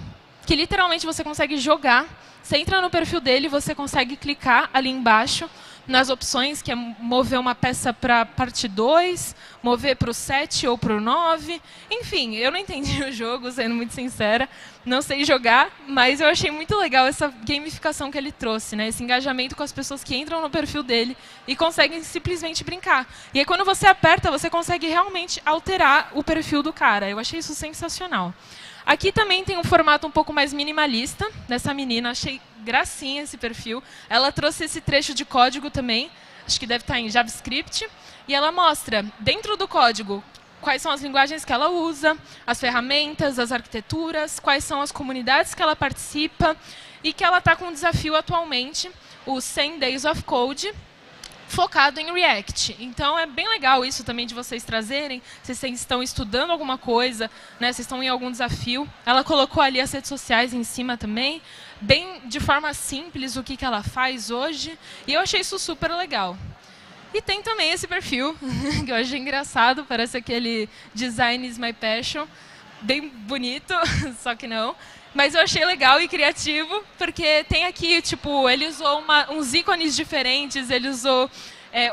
que literalmente você consegue jogar. Você entra no perfil dele, você consegue clicar ali embaixo, nas opções, que é mover uma peça para parte 2, mover para o 7 ou para o 9. Enfim, eu não entendi o jogo, sendo muito sincera. Não sei jogar, mas eu achei muito legal essa gamificação que ele trouxe, né? Esse engajamento com as pessoas que entram no perfil dele e conseguem simplesmente brincar. E aí, quando você aperta, você consegue realmente alterar o perfil do cara. Eu achei isso sensacional. Aqui também tem um formato um pouco mais minimalista dessa menina. Achei gracinha esse perfil. Ela trouxe esse trecho de código também. Acho que deve estar em JavaScript. E ela mostra, dentro do código, quais são as linguagens que ela usa, as ferramentas, as arquiteturas, quais são as comunidades que ela participa. E que ela está com um desafio atualmente, o 100 Days of Code, focado em React. Então, é bem legal isso também de vocês trazerem, se vocês estão estudando alguma coisa, né, vocês estão em algum desafio. Ela colocou ali as redes sociais em cima também, bem de forma simples o que ela faz hoje, e eu achei isso super legal. E tem também esse perfil, que eu achei engraçado, parece aquele Design is my passion, bem bonito, só que não. Mas eu achei legal e criativo, porque tem aqui, tipo, ele usou uns ícones diferentes, ele usou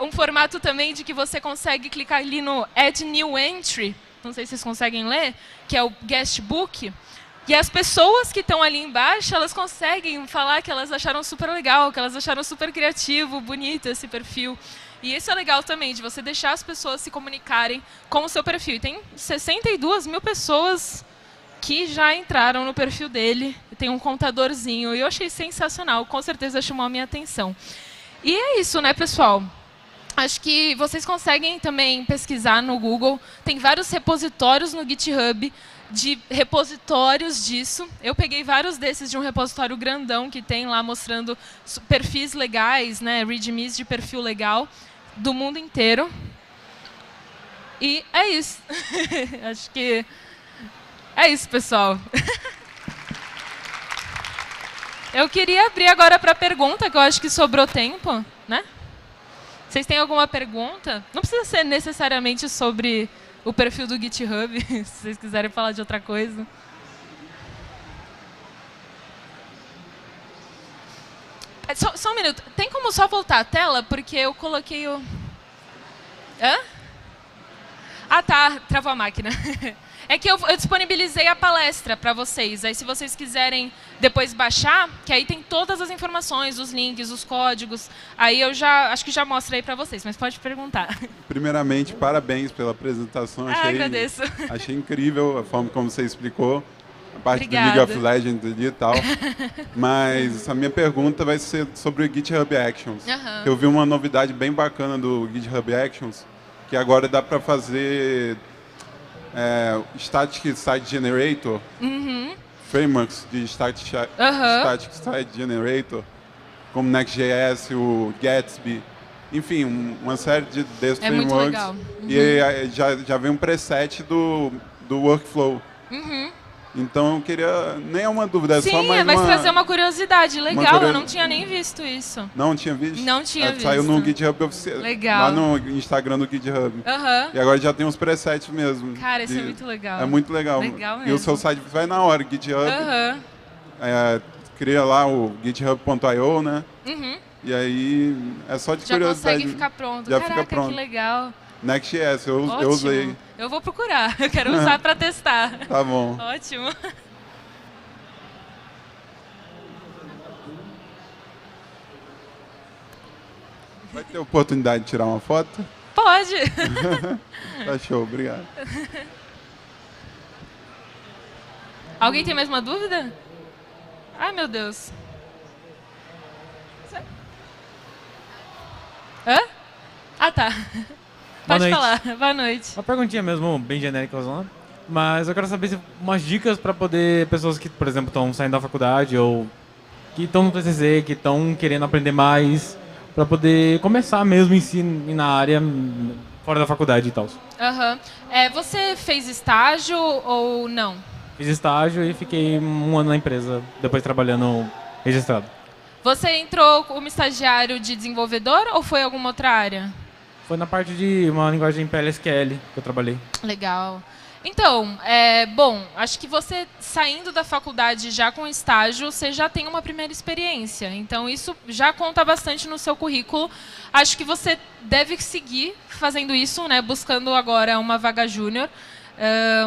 um formato também de que você consegue clicar ali no Add New Entry, não sei se vocês conseguem ler, que é o Guestbook, E as pessoas que estão ali embaixo, elas conseguem falar que elas acharam super legal, que elas acharam super criativo, bonito esse perfil. E isso é legal também, de você deixar as pessoas se comunicarem com o seu perfil. E tem 62 mil pessoas que já entraram no perfil dele, tem um contadorzinho, e eu achei sensacional, com certeza chamou a minha atenção. E é isso, né, pessoal? Acho que vocês conseguem também pesquisar no Google, tem vários repositórios no GitHub, de repositórios disso. Eu peguei vários desses de um repositório grandão que tem lá mostrando perfis legais, né, readmes de perfil legal do mundo inteiro. E é isso. Acho que é isso, pessoal. Eu queria abrir agora para pergunta, que eu acho que sobrou tempo, né? Vocês têm alguma pergunta? Não precisa ser necessariamente sobre o perfil do GitHub, se vocês quiserem falar de outra coisa. Só um minuto. Tem como só voltar a tela? Porque eu coloquei o... Hã? Ah, tá. Travou a máquina. É que eu disponibilizei a palestra para vocês. Aí, se vocês quiserem depois baixar, que aí tem todas as informações, os links, os códigos. Aí eu já acho que já mostro aí para vocês, mas pode perguntar. Primeiramente, parabéns pela apresentação. Agradeço. Achei incrível a forma como você explicou. A parte Obrigada. do League of Legends ali e tal. Mas a minha pergunta vai ser sobre o GitHub Actions. Eu vi uma novidade bem bacana do GitHub Actions, que agora dá para fazer... Static Site Generator, frameworks de Static Site Generator, como Next.js, o Gatsby, enfim, uma série desses frameworks. Muito legal. E já vem um preset do workflow. Então eu queria, nem é uma dúvida, é Sim, só mais vai trazer uma curiosidade legal, eu não tinha nem visto isso. Não tinha visto? Não tinha visto. Saiu no GitHub oficial, legal. lá no Instagram do GitHub. E agora já tem uns presets mesmo. Cara, isso é muito legal. É muito legal. Legal mesmo. E o seu site vai na hora, GitHub. Cria lá o github.io, né? E aí é só de curiosidade. Já consegue ficar pronto. Já Caraca, fica pronto. Que legal. Next.js, eu usei. Eu vou procurar, eu quero usar para testar. Tá bom. Ótimo. Vai ter oportunidade de tirar uma foto? Pode. Tá show, obrigado. Alguém tem mais uma dúvida? Ai, meu Deus. Hã? Ah, tá. Pode falar. Boa noite. Uma perguntinha mesmo, bem genérica, mas eu quero saber se umas dicas para poder pessoas que, por exemplo, estão saindo da faculdade ou que estão no TCC, que estão querendo aprender mais, para poder começar mesmo em si na área fora da faculdade e tal. Você fez estágio ou não? Fiz estágio e fiquei um ano na empresa, depois trabalhando registrado. Você entrou como estagiário de desenvolvedor ou foi alguma outra área? Foi na parte de uma linguagem PLSQL que eu trabalhei. Legal. Então, bom, acho que você saindo da faculdade já com estágio, você já tem uma primeira experiência. Então, isso já conta bastante no seu currículo. Acho que você deve seguir fazendo isso, né, buscando agora uma vaga júnior.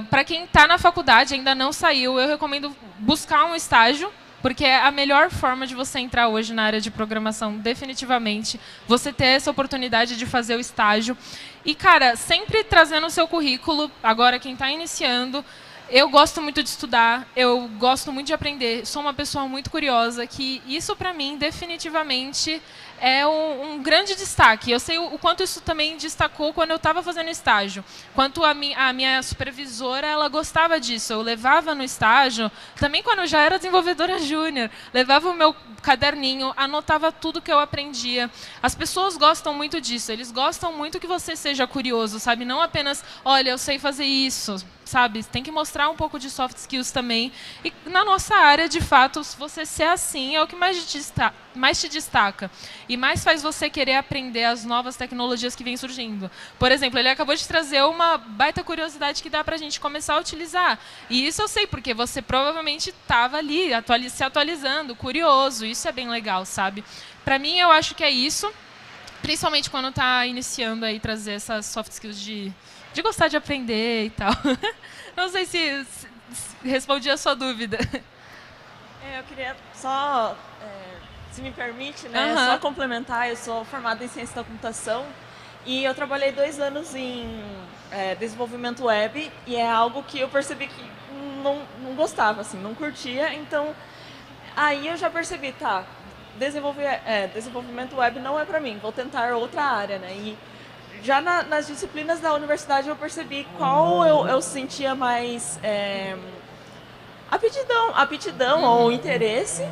Para quem está na faculdade, ainda não saiu, eu recomendo buscar um estágio, porque é a melhor forma de você entrar hoje na área de programação, definitivamente. Você ter essa oportunidade de fazer o estágio. E, cara, sempre trazendo o seu currículo, agora quem está iniciando, eu gosto muito de estudar, eu gosto muito de aprender, sou uma pessoa muito curiosa, que isso, para mim, definitivamente é um grande destaque. Eu sei o quanto isso também destacou quando eu estava fazendo estágio. Quanto a minha supervisora, ela gostava disso. Eu levava no estágio, também quando eu já era desenvolvedora júnior, levava o meu caderninho, anotava tudo que eu aprendia. As pessoas gostam muito disso, eles gostam muito que você seja curioso, sabe? Não apenas, olha, eu sei fazer isso, sabe? Tem que mostrar um pouco de soft skills também. E na nossa área, de fato, se você ser assim, é o que mais te destaca. E mais faz você querer aprender as novas tecnologias que vêm surgindo. Por exemplo, ele acabou de trazer uma baita curiosidade que dá para a gente começar a utilizar. E isso eu sei, porque você provavelmente estava ali, se atualizando, curioso. Isso é bem legal, sabe? Para mim, eu acho que é isso. Principalmente quando está iniciando aí trazer essas soft skills de gostar de aprender e tal. Não sei se respondi a sua dúvida. Eu queria só, se me permite, né, só complementar. Eu sou formada em ciência da computação e eu trabalhei 2 anos em desenvolvimento web, e é algo que eu percebi que não gostava, assim, não curtia. Então, aí eu já percebi, tá, desenvolvimento web não é para mim, vou tentar outra área, né? E já nas disciplinas da universidade eu percebi qual eu sentia mais aptidão ou interesse,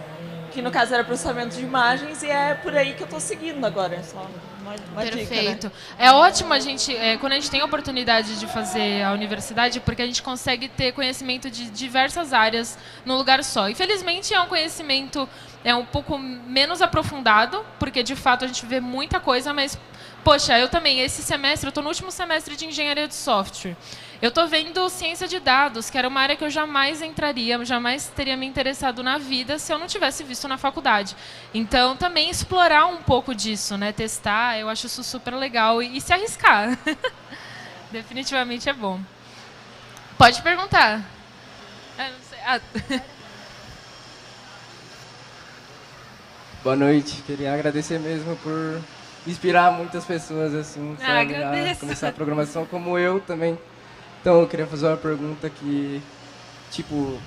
que no caso era processamento de imagens, e é por aí que eu estou seguindo agora. É só uma Perfeito. Dica, né? É ótimo a gente, quando a gente tem a oportunidade de fazer a universidade, porque a gente consegue ter conhecimento de diversas áreas no lugar só. Infelizmente é um conhecimento um pouco menos aprofundado, porque de fato a gente vê muita coisa, mas poxa, eu também, esse semestre, eu estou no último semestre de engenharia de software. Eu estou vendo ciência de dados, que era uma área que eu jamais entraria, jamais teria me interessado na vida se eu não tivesse visto na faculdade. Então, também explorar um pouco disso, né? Testar, eu acho isso super legal e se arriscar. Definitivamente é bom. Pode perguntar. Não sei. Boa noite. Queria agradecer mesmo por inspirar muitas pessoas assim, sabe, a começar a programação, como eu também. Então, eu queria fazer uma pergunta que, tipo,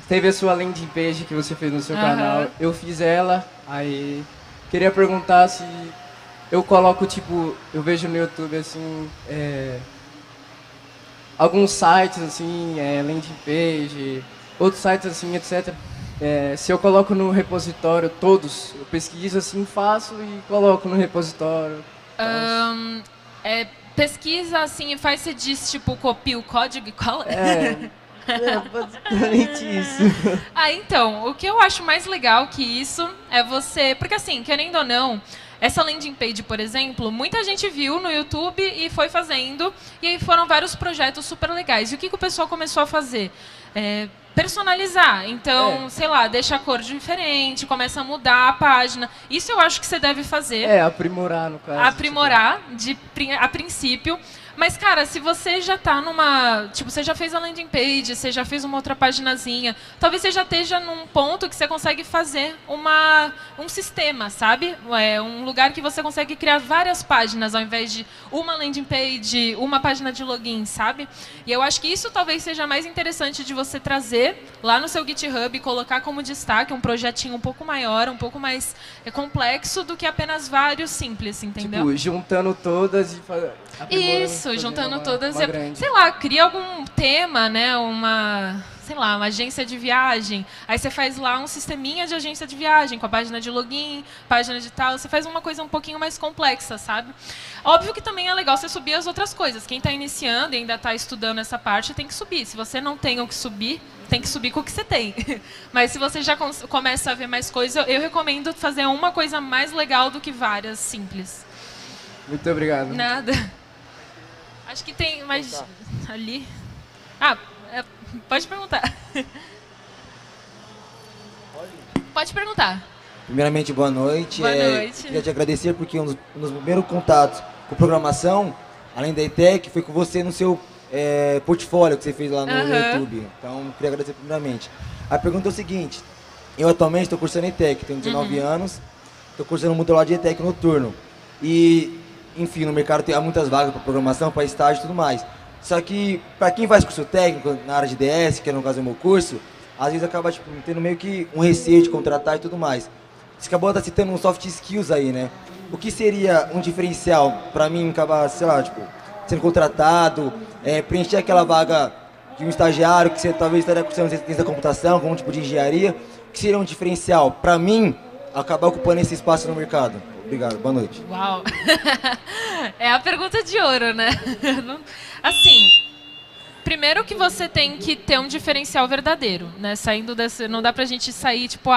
teve a sua landing page que você fez no seu canal, eu fiz ela, aí queria perguntar se eu coloco, tipo, eu vejo no YouTube, assim, alguns sites, assim, landing page, outros sites, assim, etc. Se eu coloco no repositório todos, eu pesquiso, assim, faço e coloco no repositório. Pesquisa, assim, faz, você diz, tipo, copia o código e cola? Basicamente isso. Então, o que eu acho mais legal que isso é você... Porque, assim, querendo ou não, essa landing page, por exemplo, muita gente viu no YouTube e foi fazendo, e aí foram vários projetos super legais. E o que o pessoal começou a fazer? Personalizar. Então, sei lá, deixa a cor diferente, começa a mudar a página. Isso eu acho que você deve fazer. Aprimorar, no caso. Aprimorar, a princípio. Mas, cara, se você já tá numa... Tipo, você já fez a landing page, você já fez uma outra paginazinha, talvez você já esteja num ponto que você consegue fazer um sistema, sabe? Um lugar que você consegue criar várias páginas ao invés de uma landing page, uma página de login, sabe? E eu acho que isso talvez seja mais interessante de você trazer lá no seu GitHub e colocar como destaque um projetinho um pouco maior, um pouco mais complexo do que apenas vários simples, entendeu? Tipo, juntando todas e Isso, juntando todas. Uma sei lá, cria algum tema, né? Sei lá, uma agência de viagem. Aí você faz lá um sisteminha de agência de viagem, com a página de login, página de tal. Você faz uma coisa um pouquinho mais complexa, sabe? Óbvio que também é legal você subir as outras coisas. Quem está iniciando e ainda está estudando essa parte, tem que subir. Se você não tem o que subir, tem que subir com o que você tem. Mas se você já começa a ver mais coisas, eu recomendo fazer uma coisa mais legal do que várias simples. Muito obrigado. Nada. Acho que tem mais ali. Pode perguntar. Pode perguntar. Primeiramente, boa noite. Boa noite. Queria te agradecer porque um dos primeiros contatos com programação, além da ETEC, foi com você no seu portfólio que você fez lá no YouTube. Então, queria agradecer primeiramente. A pergunta é o seguinte: eu atualmente estou cursando ETEC, tenho 19 anos, estou cursando modulado de ETEC noturno. E, enfim, no mercado há muitas vagas para programação, para estágio e tudo mais. Só que, para quem faz curso técnico na área de DS, que é no caso do meu curso, às vezes acaba tendo meio que um receio de contratar e tudo mais. Você acabou citando um soft skills aí, né? O que seria um diferencial para mim acabar, sei lá, sendo contratado, preencher aquela vaga de um estagiário que você talvez estaria cursando ciência da computação, algum tipo de engenharia? O que seria um diferencial para mim acabar ocupando esse espaço no mercado? Obrigado, boa noite. Uau! É a pergunta de ouro, né? Assim, primeiro que você tem que ter um diferencial verdadeiro, né? Saindo desse, não dá pra gente sair, tipo,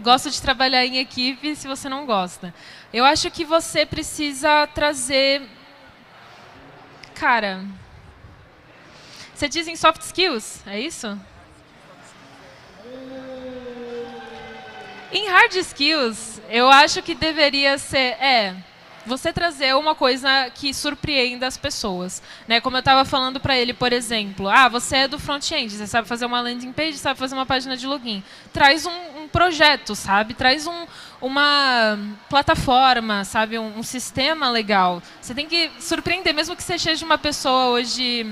gosto de trabalhar em equipe se você não gosta. Eu acho que você precisa trazer... Cara... Você diz em soft skills, é isso? Em hard skills, eu acho que deveria ser... você trazer uma coisa que surpreenda as pessoas, né? Como eu estava falando para ele, por exemplo, você é do front-end, você sabe fazer uma landing page, sabe fazer uma página de login. Traz um projeto, sabe? Traz uma plataforma, sabe? Um sistema legal. Você tem que surpreender, mesmo que você seja uma pessoa hoje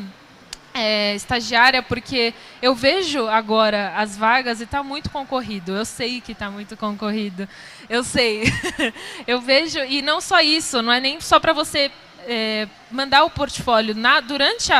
estagiária, porque eu vejo agora as vagas e está muito concorrido. Eu sei que está muito concorrido. Eu sei. Eu vejo, e não só isso, não é nem só para você mandar o portfólio. Durante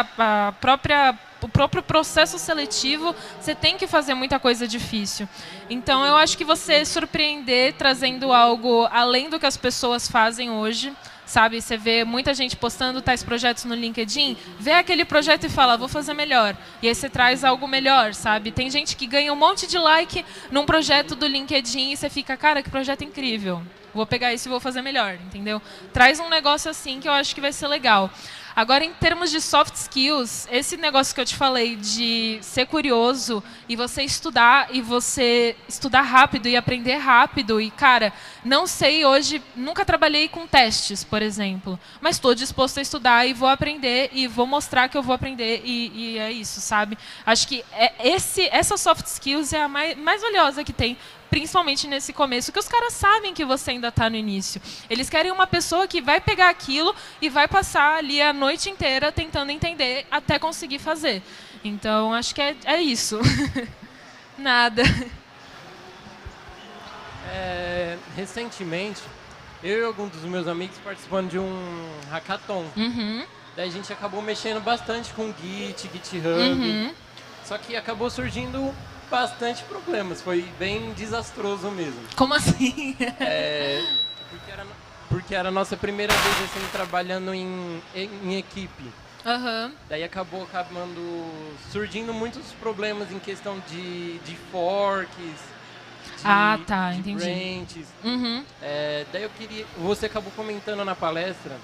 o próprio processo seletivo, você tem que fazer muita coisa difícil. Então, eu acho que você surpreender trazendo algo além do que as pessoas fazem hoje, sabe? Você vê muita gente postando tais projetos no LinkedIn, vê aquele projeto e fala, vou fazer melhor. E aí você traz algo melhor, sabe? Tem gente que ganha um monte de like num projeto do LinkedIn e você fica, cara, que projeto incrível. Vou pegar isso e vou fazer melhor, entendeu? Traz um negócio assim que eu acho que vai ser legal. Agora, em termos de soft skills, esse negócio que eu te falei de ser curioso e você estudar rápido e aprender rápido. E, cara, não sei hoje, nunca trabalhei com testes, por exemplo, mas estou disposto a estudar e vou aprender e vou mostrar que eu vou aprender e é isso, sabe? Acho que essa soft skills é a mais valiosa que tem, principalmente nesse começo, que os caras sabem que você ainda está no início. Eles querem uma pessoa que vai pegar aquilo e vai passar ali a noite inteira tentando entender até conseguir fazer. Então, acho que é isso. Nada. Recentemente, eu e alguns dos meus amigos participando de um hackathon. Uhum. Daí a gente acabou mexendo bastante com Git, GitHub. Uhum. Só que acabou surgindo bastante problemas, foi bem desastroso mesmo. Como assim? Porque era a nossa primeira vez assim, trabalhando em equipe. Uhum. Daí acabou surgindo muitos problemas em questão de forks, de entendi. branches. Uhum. Daí você acabou comentando na palestra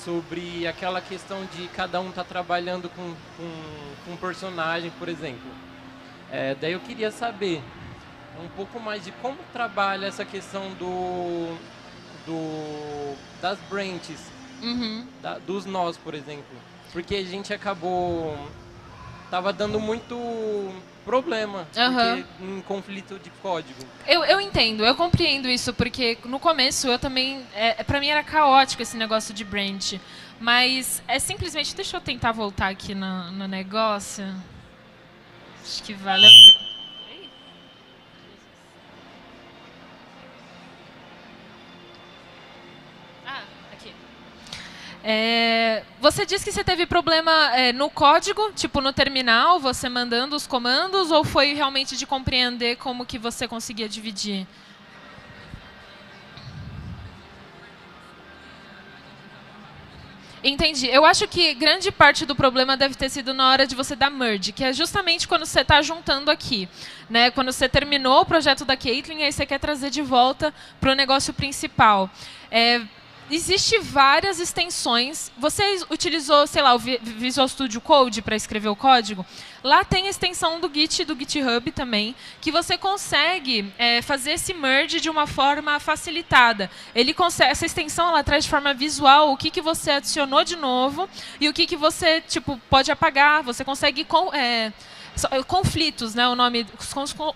sobre aquela questão de cada um tá trabalhando com um personagem, por exemplo. Daí eu queria saber um pouco mais de como trabalha essa questão das branches, Uhum. dos nós, por exemplo. Porque a gente tava dando muito problema, Uhum. porque em conflito de código. Eu entendo, eu compreendo isso, porque no começo eu também, pra mim era caótico esse negócio de branch, mas simplesmente, deixa eu tentar voltar aqui no negócio. Acho que vale a pena. Aqui. Você disse que você teve problema no código, tipo no terminal, você mandando os comandos, ou foi realmente de compreender como que você conseguia dividir? Entendi. Eu acho que grande parte do problema deve ter sido na hora de você dar merge, que é justamente quando você está juntando aqui, né? Quando você terminou o projeto da Caitlin, aí você quer trazer de volta para o negócio principal. Existem várias extensões. Você utilizou, sei lá, o Visual Studio Code para escrever o código? Lá tem a extensão do Git, do GitHub também, que você consegue fazer esse merge de uma forma facilitada. Essa extensão ela traz de forma visual o que você adicionou de novo e o que você pode apagar. Você consegue conflitos, né? O nome,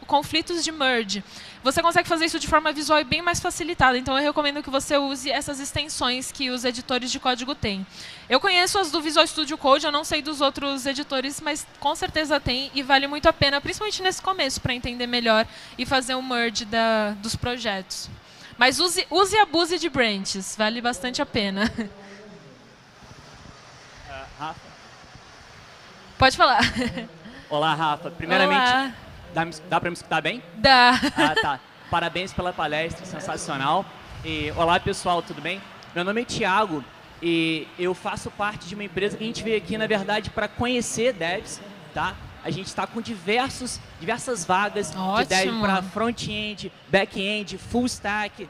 conflitos de merge. Você consegue fazer isso de forma visual e bem mais facilitada. Então, eu recomendo que você use essas extensões que os editores de código têm. Eu conheço as do Visual Studio Code, eu não sei dos outros editores, mas com certeza tem e vale muito a pena, principalmente nesse começo, para entender melhor e fazer o merge dos projetos. Mas use e abuse de branches, vale bastante a pena. Rafa? Pode falar. Olá, Rafa. Primeiramente, olá. Dá para me escutar bem? Dá. Tá. Parabéns pela palestra, sensacional. E, olá, pessoal, tudo bem? Meu nome é Thiago e eu faço parte de uma empresa que a gente veio aqui, na verdade, para conhecer devs, tá? A gente está com diversas vagas de dev para front-end, back-end, full stack,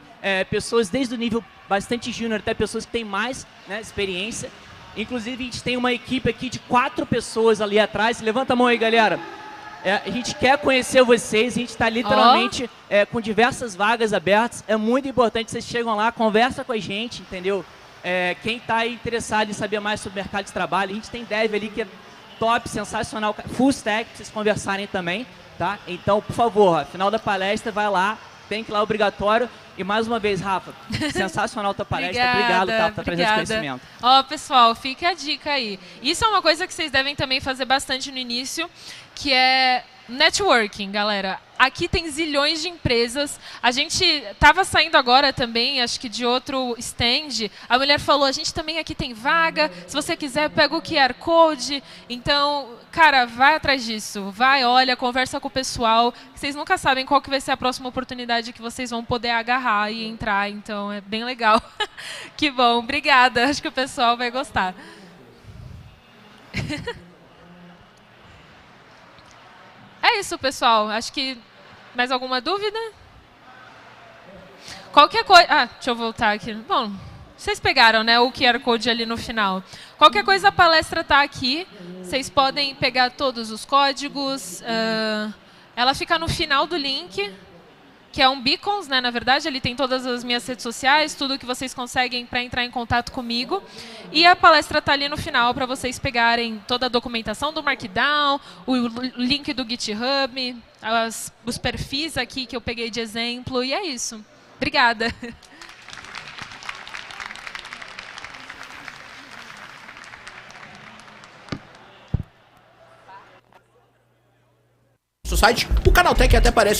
pessoas desde o nível bastante júnior até pessoas que têm mais, né, experiência. Inclusive, a gente tem uma equipe aqui de 4 pessoas ali atrás. Levanta a mão aí, galera. A gente quer conhecer vocês, a gente está literalmente com diversas vagas abertas. É muito importante que vocês chegam lá, conversa com a gente, entendeu? Quem está interessado em saber mais sobre o mercado de trabalho, a gente tem dev ali que é top, sensacional, full stack, para vocês conversarem também, tá? Então, por favor, final da palestra, vai lá, tem que ir lá obrigatório. E mais uma vez, Rafa, sensacional tua palestra. Obrigado, tá, por trazer esse conhecimento. Pessoal, fica a dica aí. Isso é uma coisa que vocês devem também fazer bastante no início, que é networking, galera. Aqui tem zilhões de empresas. A gente estava saindo agora também, acho que de outro stand. A mulher falou, a gente também aqui tem vaga. Se você quiser, pega o QR Code. Então, cara, vai atrás disso. Vai, olha, conversa com o pessoal. Vocês nunca sabem qual que vai ser a próxima oportunidade que vocês vão poder agarrar e entrar. Então, é bem legal. Que bom, obrigada. Acho que o pessoal vai gostar. É isso, pessoal. Acho que... Mais alguma dúvida? Qualquer coisa... deixa eu voltar aqui. Bom, vocês pegaram, né, o QR Code ali no final. Qualquer coisa, a palestra está aqui. Vocês podem pegar todos os códigos. Ela fica no final do link, que é um Beacons, né? Na verdade, ele tem todas as minhas redes sociais, tudo que vocês conseguem para entrar em contato comigo. E a palestra está ali no final para vocês pegarem toda a documentação do Markdown, o link do GitHub, os perfis aqui que eu peguei de exemplo. E é isso. Obrigada. No site, o Canaltech até parece